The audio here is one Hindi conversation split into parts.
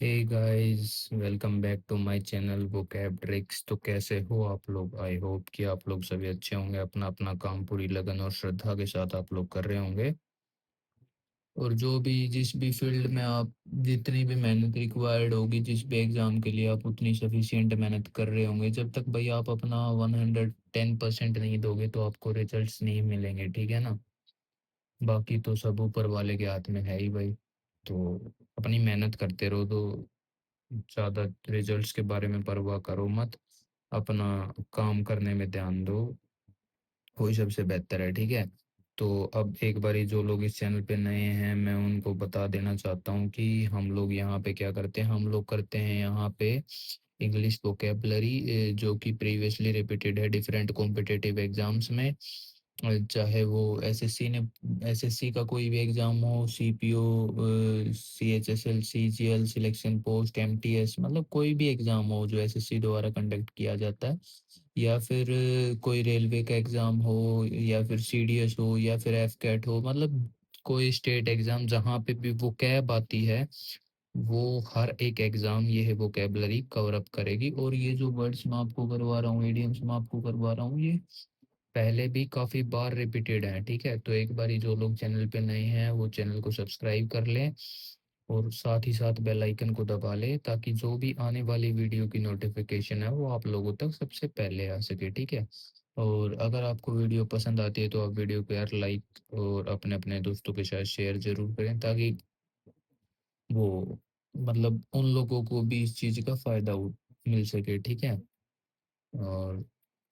Hey guys, welcome back to my channel vocab tricks. तो कैसे हो आप लोग? आई होप कि आप लोग सभी अच्छे होंगे। अपना अपना काम पूरी लगन और श्रद्धा के साथ आप लोग कर रहे होंगे। और जो भी जिस भी फील्ड में आप जितनी भी मेहनत रिक्वायर्ड होगी, जिस भी एग्ज़ाम के लिए आप उतनी सफिशिएंट मेहनत कर रहे होंगे। जब तक भाई आप अपना 110% नहीं दोगे तो आपको रिजल्ट्स नहीं मिलेंगे, ठीक है ना। बाकी तो सब ऊपर वाले के हाथ में है ही भाई। तो अपनी मेहनत करते रहो। तो ज़्यादा रिजल्ट्स के बारे में परवाह करो मत, अपना काम करने में ध्यान दो, वही सबसे बेहतर है, ठीक है। तो अब एक बारी जो लोग इस चैनल पे नए हैं, मैं उनको बता देना चाहता हूँ कि हम लोग यहाँ पे क्या करते हैं। हम लोग करते हैं यहाँ पे इंग्लिश वोकेबलरी, जो कि प्रीवियसली रिपीटेड है डिफरेंट कॉम्पिटिटिव एग्जाम्स में। चाहे वो एसएससी ने एसएससी का कोई भी एग्जाम हो, CPO, CHSL, CGL, selection post, MTS, मतलब कोई भी एग्जाम हो जो एसएससी द्वारा कंडक्ट किया जाता है, या फिर कोई रेलवे का एग्जाम हो, या फिर सीडीएस हो, या फिर एफ कैट हो, मतलब कोई स्टेट एग्जाम जहाँ पे भी वो कैब आती है, वो हर एक एग्जाम ये है वोकेबलरी कवर अप करेगी। और ये जो वर्ड्स मैं आपको करवा रहा हूँ, इडियम्स मैं आपको करवा रहा हूँ, ये पहले भी काफ़ी बार रिपीटेड है, ठीक है। तो एक बारी जो लोग चैनल पे नए हैं वो चैनल को सब्सक्राइब कर लें, और साथ ही साथ बेल आइकन को दबा लें, ताकि जो भी आने वाली वीडियो की नोटिफिकेशन है वो आप लोगों तक सबसे पहले आ सके, ठीक है। और अगर आपको वीडियो पसंद आती है तो आप वीडियो को यार लाइक और अपने अपने दोस्तों के साथ शेयर ज़रूर करें, ताकि वो मतलब उन लोगों को भी इस चीज़ का फ़ायदा मिल सके, ठीक है। और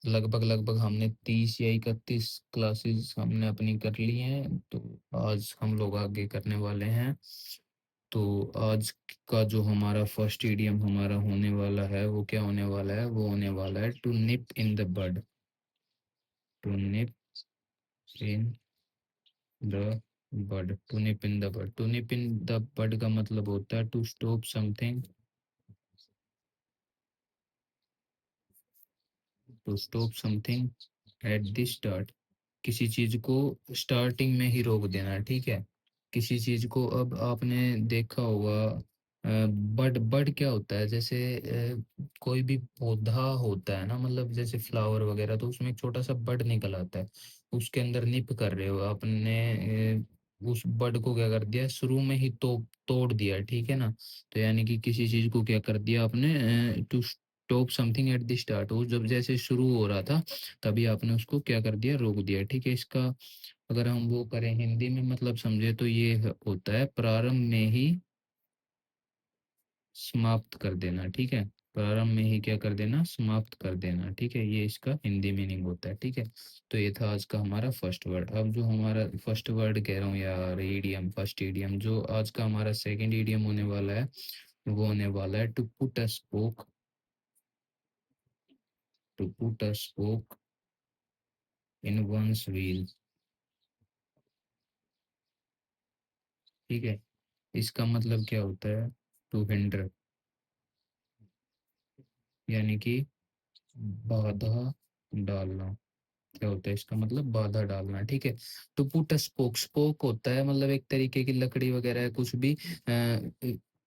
लगभग लगभग हमने 30 या 31 क्लासेस हमने अपनी कर ली हैं। तो आज हम लोग आगे करने वाले हैं। तो आज का जो हमारा फर्स्ट ईडियम हमारा होने वाला है वो क्या होने वाला है? वो होने वाला है to nip in the bud. To nip in the bud. To nip in the bud. To nip in the bud का मतलब होता है to stop something. To stop something at the start. किसी चीज को स्टार्टिंग में ही रोक देना, ठीक है। किसी चीज को अब आपने देखा होगा, बड बड क्या होता है? जैसे कोई भी पौधा होता है ना, मतलब जैसे फ्लावर वगैरह, तो उसमें एक छोटा सा बड निकल आता है। उसके अंदर निप कर रहे हो आपने, उस बड को क्या कर दिया, शुरू में ही तोड़ दिया, ठीक है ना। तो यानी कि किसी चीज को क्या कर दिया आपने, to stop something at the start. वो जब जैसे शुरू हो रहा था तभी आपने उसको क्या कर दिया, रोक दिया, ठीक है। इसका अगर हम वो करें हिंदी में मतलब समझे तो ये होता है प्रारंभ में ही समाप्त कर देना, ठीक है। प्रारंभ में ही क्या कर देना, समाप्त कर देना, ठीक है। ये इसका हिंदी मीनिंग होता है, ठीक है। तो ये था आज का हमारा फर्स्ट वर्ड। अब जो हमारा फर्स्ट वर्ड कह रहा हूँ यार, ईडियम, फर्स्ट ईडियम जो आज का हमारा सेकंड ईडियम होने वाला है, वो होने वाला है to put a spoke. To put a spoke in one's wheel, ठीक है। इसका मतलब क्या होता है? टू हिंड्र, यानी कि बाधा डालना। क्या होता है इसका मतलब? बाधा डालना, ठीक है। To put a spoke, spoke होता है मतलब एक तरीके की लकड़ी वगैरह है, कुछ भी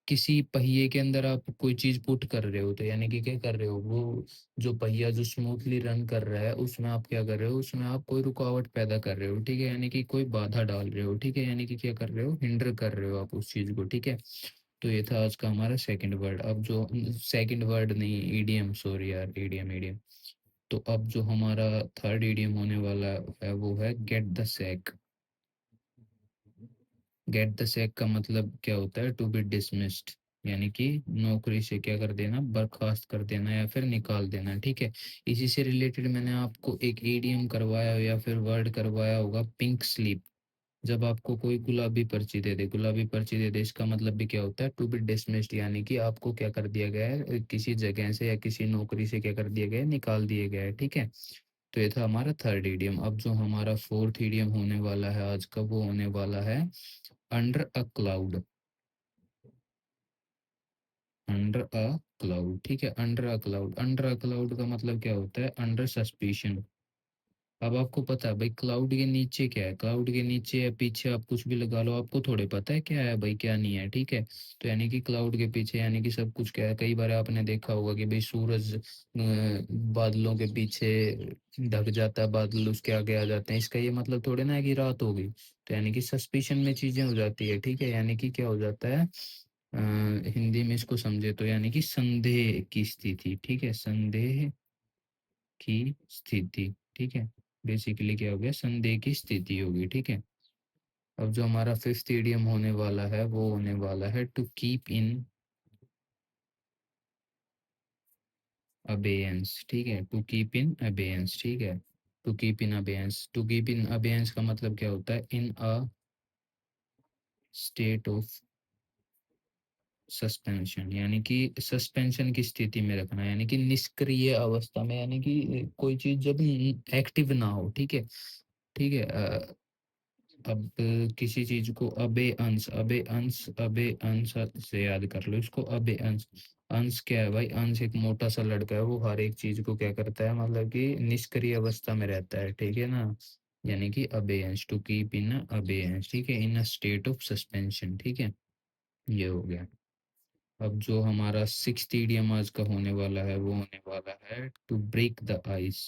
किसी पहिए के अंदर आप कोई चीज पुट कर रहे हो, तो यानी कि क्या कर रहे हो, वो जो पहिया जो स्मूथली रन कर रहा है उसमें आप क्या कर रहे हो, उसमें आप कोई रुकावट पैदा कर रहे हो, ठीक है। यानी कि कोई बाधा डाल रहे हो, ठीक है। यानी कि क्या कर रहे हो, हिंडर कर रहे हो आप उस चीज को, ठीक है। तो ये था आज का हमारा सेकंड वर्ड। अब जो सेकंड वर्ड नहीं, ईडीएम, सॉरी यार, ईडीएम ईडीएम। तो अब जो हमारा थर्ड ईडीएम होने वाला है वो है get the sack. Get the sack का मतलब क्या होता है? टू बी डिसमिस्ड, यानी कि नौकरी से क्या कर देना, बर्खास्त कर देना या फिर निकाल देना, ठीक है। इसी से रिलेटेड मैंने आपको एक ईडीएम करवाया या फिर वर्ड करवाया होगा, पिंक स्लीप। जब आपको कोई गुलाबी पर्ची दे दे, गुलाबी पर्ची दे दे, इसका मतलब भी क्या होता है? टू बी डिसमिस्ड, यानी कि आपको क्या कर दिया गया है, किसी जगह से या किसी नौकरी से क्या कर दिया गया है, निकाल दिया गया है, ठीक है। तो ये था हमारा थर्ड ईडियम। अब जो हमारा फोर्थ ईडियम होने वाला है आज का, वो होने वाला है under a cloud. Under a cloud, ठीक है। Under a cloud, under a cloud का मतलब क्या होता है? अंडर सस्पिशन, अब आपको पता है भाई क्लाउड के नीचे क्या है, क्लाउड के नीचे या पीछे आप कुछ भी लगा लो, आपको थोड़े पता है क्या है भाई क्या नहीं है, ठीक है। तो यानी कि क्लाउड के पीछे यानी कि सब कुछ क्या है, कई बार आपने देखा होगा कि भाई सूरज बादलों के पीछे ढक जाता है, बादल उसके आगे आ जाते हैं, इसका ये मतलब थोड़े ना है कि रात हो गई। तो यानी कि सस्पिशन में चीजें हो जाती है, ठीक है, यानी कि क्या हो जाता है, हिंदी में इसको समझे तो यानी कि संदेह की स्थिति, ठीक है, संदेह की स्थिति, ठीक है। बेसिकली क्या हो गया, संदेह की स्थिति होगी, ठीक है। अब जो हमारा फिफ्थ इडियम होने वाला है वो होने वाला है टू कीप इन अबेयंस, ठीक है, टू कीप इन अबेयंस, ठीक है। To keep in abeyance, to keep in abeyance का मतलब क्या होता है, in a state of suspension, यानी कि सस्पेंशन की स्थिति में रखना, यानी कि निष्क्रिय अवस्था में, यानी कि कोई चीज जब एक्टिव ना हो, ठीक है, ठीक है। अब किसी चीज को अबे अंश, अबे अंश, अबे अंश से याद कर लो इसको, अबे अंश। अंश क्या है भाई, अंश एक मोटा सा लड़का है, वो हर एक चीज को क्या करता है, मतलब कि निष्क्रिय अवस्था में रहता है, ठीक है ना। यानी कि अबे अंश, टू कीप इन अबे अंश, ठीक है, in a state of suspension, ठीक है। ये हो गया। अब जो हमारा सिक्स्थ ईडियम आज का होने वाला है वो होने वाला है to break the ice,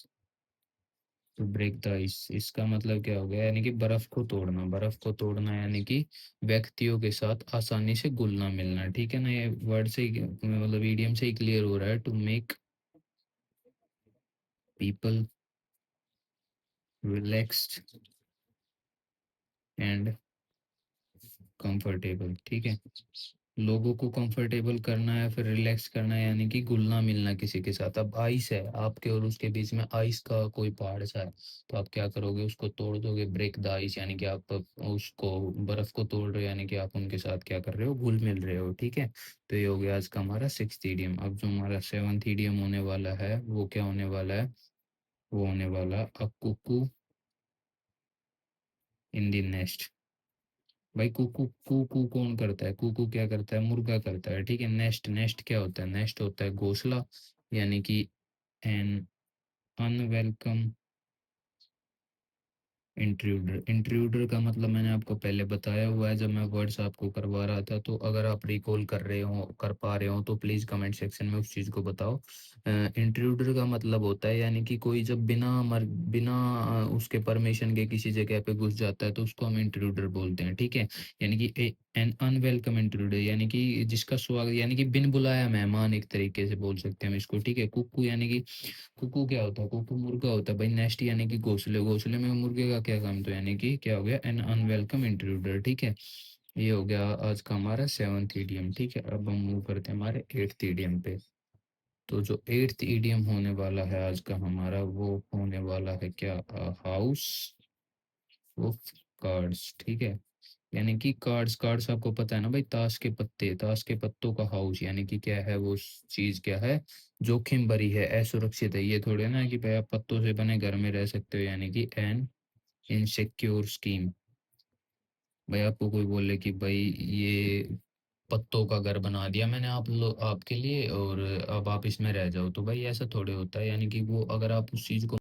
to break the ice, इसका मतलब क्या हो गया, यानी कि बर्फ को तोड़ना, बर्फ को तोड़ना, यानी कि व्यक्तियों के साथ आसानी से घुलना मिलना, ठीक है ना। ये वर्ड से ही मतलब ईडियम से ही क्लियर हो रहा है, to make people relaxed and comfortable, ठीक है। लोगों को कंफर्टेबल करना है, फिर रिलैक्स करना है, यानी कि घुलना मिलना किसी के साथ। अब आइस है आपके और उसके बीच में, आइस का कोई पहाड़ सा है, तो आप क्या करोगे, उसको तोड़ दोगे, ब्रेक द आइस, यानी कि आप उसको बर्फ को तोड़ रहे हो, यानी कि आप उनके साथ क्या कर रहे हो, घुल मिल रहे हो, ठीक है। तो ये हो गया आज का हमारा सिक्स्थ ईडियम। अब जो हमारा सेवंथ ईडियम होने वाला है वो क्या होने वाला है, वो होने वाला अ कुकू इन द नेस्ट। भाई कुकू, कुकू कौन करता है, कुकू क्या करता है, मुर्गा करता है, ठीक है। नेस्ट, नेस्ट क्या होता है, नेस्ट होता है घोंसला, यानी कि एन अनवेलकम इंट्रूडर। इंट्रूडर का मतलब मैंने आपको पहले बताया हुआ है जब मैं वर्ड्स आपको करवा रहा था, तो अगर आप रिकॉल कर रहे हो, कर पा रहे हो, तो प्लीज कमेंट सेक्शन में उस चीज को बताओ। इंट्रूडर का मतलब होता है, यानी कि कोई जब बिना उसके परमिशन के किसी जगह पे घुस जाता है तो उसको हम इंट्रूडर बोलते हैं, ठीक है। यानी कि एन अनवेलकम इंट्रूडर, यानी कि जिसका स्वागत, यानी कि बिन बुलाया मेहमान, एक तरीके से बोल सकते हैं हम इसको, ठीक है। कुकू यानी कि, कुकू क्या होता है, कुकू मुर्गा होता है भाई, नेस्ट यानी कि घोंसले, घोंसले में मुर्गे का क्या काम, तो यानी कि क्या हो गया, एन अनवेलकम इंट्रूडर, ठीक है। ये हो गया आज का हमारा सेवंथ ईडियम, ठीक है। अब हम मूव करते हैं हमारे एट्थ ईडियम पे। तो जो एट्थ ईडियम होने वाला है आज का हमारा वो होने वाला है क्या, हाउस ऑफ कार्ड्स, ठीक है। यानी कि कार्ड्स, कार्ड्स आपको पता है ना भाई, ताश के पत्ते, ताश के पत्तों का हाउस, यानी कि क्या है वो चीज, क्या है, जोखिम भरी है, असुरक्षित है। ये थोड़े ना है कि भाई आप पत्तों से बने घर में रह सकते हो, यानी कि एन इनसिक्योर स्कीम। भाई आपको कोई बोले कि भाई ये पत्तों का घर बना दिया मैंने आप लोग आपके लिए और अब आप इसमें रह जाओ, तो भाई ऐसा थोड़े होता है, यानी कि वो अगर आप उस चीज को